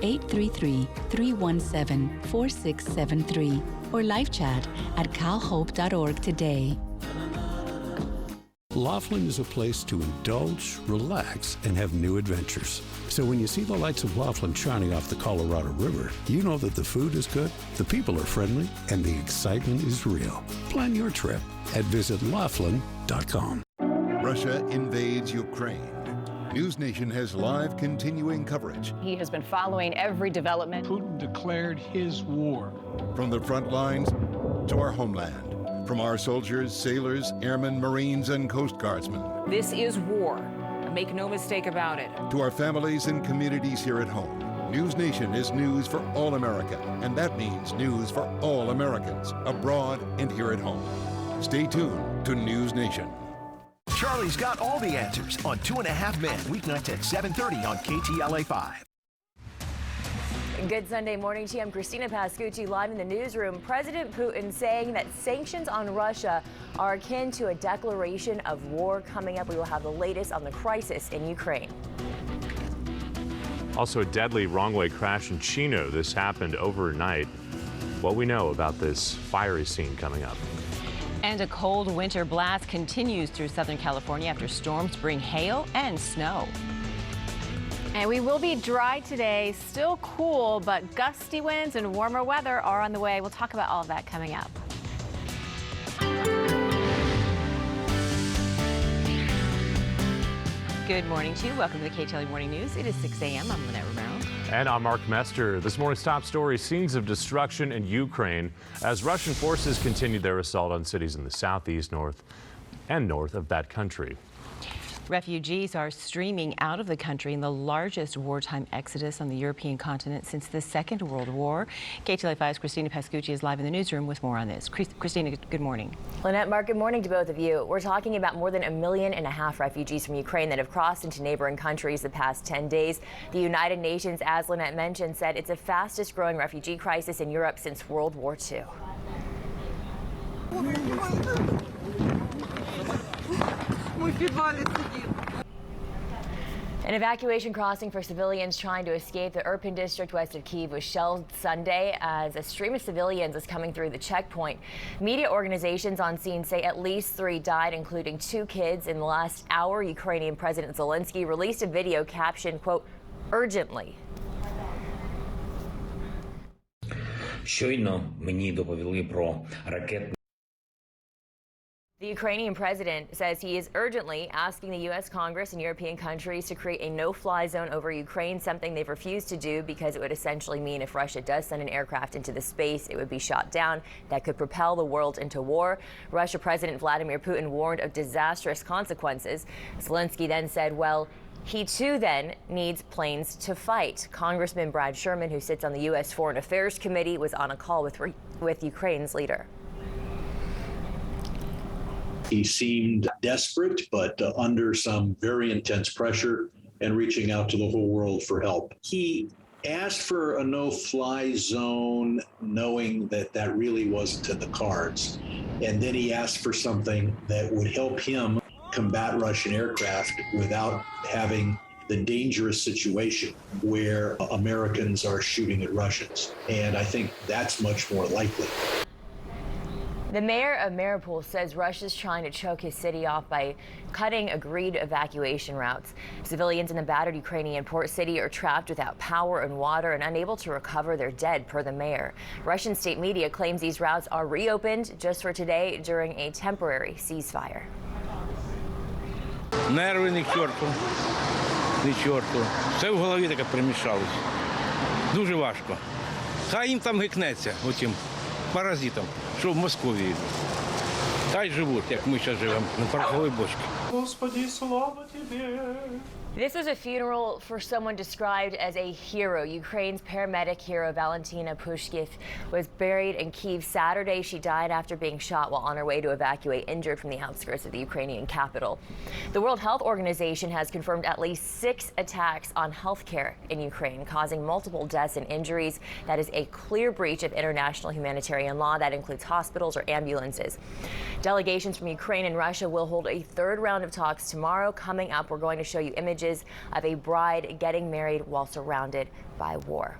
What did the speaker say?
833-317-4673 or live chat at calhope.org today. Laughlin is a place to indulge, relax, and have new adventures. So when you see the lights of Laughlin shining off the Colorado River, you know that the food is good, the people are friendly, and the excitement is real. Plan your trip at visitlaughlin.com. Russia invades Ukraine. News Nation has live continuing coverage. He has been following every development. Putin declared his war. From the front lines to our homeland. From our soldiers, sailors, airmen, Marines, and Coast Guardsmen. This is war. Make no mistake about it. To our families and communities here at home. News Nation is news for all America, and that means news for all Americans, abroad and here at home. Stay tuned to News Nation. Charlie's got all the answers on 2.5 Men, weeknights at 7:30 on KTLA 5. Good Sunday morning to you. I'm Christina Pascucci live in the newsroom. President Putin saying that sanctions on Russia are akin to a declaration of war. Coming up, we will have the latest on the crisis in Ukraine. Also, a deadly wrong-way crash in Chino. This happened overnight. What we know about this fiery scene coming up. And a cold winter blast continues through Southern California after storms bring hail and snow. And we will be dry today, still cool, but gusty winds and warmer weather are on the way. We'll talk about all of that coming up. Good morning to you. Welcome to the KTLA Morning News. It is 6 a.m. I'm Lynette Romero. And I'm Mark Mester. This morning's top story, scenes of destruction in Ukraine as Russian forces continue their assault on cities in the southeast, north of that country. Refugees are streaming out of the country in the largest wartime exodus on the European continent since the Second World War. KTLA 5's Christina Pascucci is live in the newsroom with more on this. Christina, good morning. Lynette, Mark, good morning to both of you. We're talking about more than 1.5 million refugees from Ukraine that have crossed into neighboring countries the past 10 days. The United Nations, as Lynette mentioned, said it's the fastest growing refugee crisis in Europe since World War II. An evacuation crossing for civilians trying to escape the Irpin district west of Kyiv was shelled Sunday as a stream of civilians is coming through the checkpoint. Media organizations on scene say at least 3 died, including 2 kids. In the last hour, Ukrainian President Zelensky released a video captioned, quote, urgently. Щойно мені доповіли про ракетний. The Ukrainian president says he is urgently asking the U.S. Congress and European countries to create a no-fly zone over Ukraine, something they've refused to do because it would essentially mean if Russia does send an aircraft into the space, it would be shot down. That could propel the world into war. Russia President Vladimir Putin warned of disastrous consequences. Zelensky then said, well, he too then needs planes to fight. Congressman Brad Sherman, who sits on the U.S. Foreign Affairs Committee, was on a call with Ukraine's leader. He seemed desperate, but under some very intense pressure and reaching out to the whole world for help. He asked for a no-fly zone, knowing that that really wasn't in the cards. And then he asked for something that would help him combat Russian aircraft without having the dangerous situation where Americans are shooting at Russians. And I think that's much more likely. The mayor of Mariupol says Russia's trying to choke his city off by cutting agreed evacuation routes. Civilians in the battered Ukrainian port city are trapped without power and water and unable to recover their dead, per the mayor. Russian state media claims these routes are reopened just for today during a temporary ceasefire. Нерви ні к чорту, ні чорту. Все в голові таке примішалось. Дуже важко. Хай їм там гикнеться, отим паразитам, що в Московії йдуть. Хай живуть, як ми зараз живемо, на пороховій бочці. Господи, слава Тебе. This was a funeral for someone described as a hero. Ukraine's paramedic hero Valentina Pushkiv was buried in Kyiv Saturday. She died after being shot while on her way to evacuate injured from the outskirts of the Ukrainian capital. The World Health Organization has confirmed at least 6 attacks on healthcare in Ukraine, causing multiple deaths and injuries. That is a clear breach of international humanitarian law that includes hospitals or ambulances. Delegations from Ukraine and Russia will hold a 3rd round of talks tomorrow. Coming up, we're going to show you images images of a bride getting married while surrounded by war.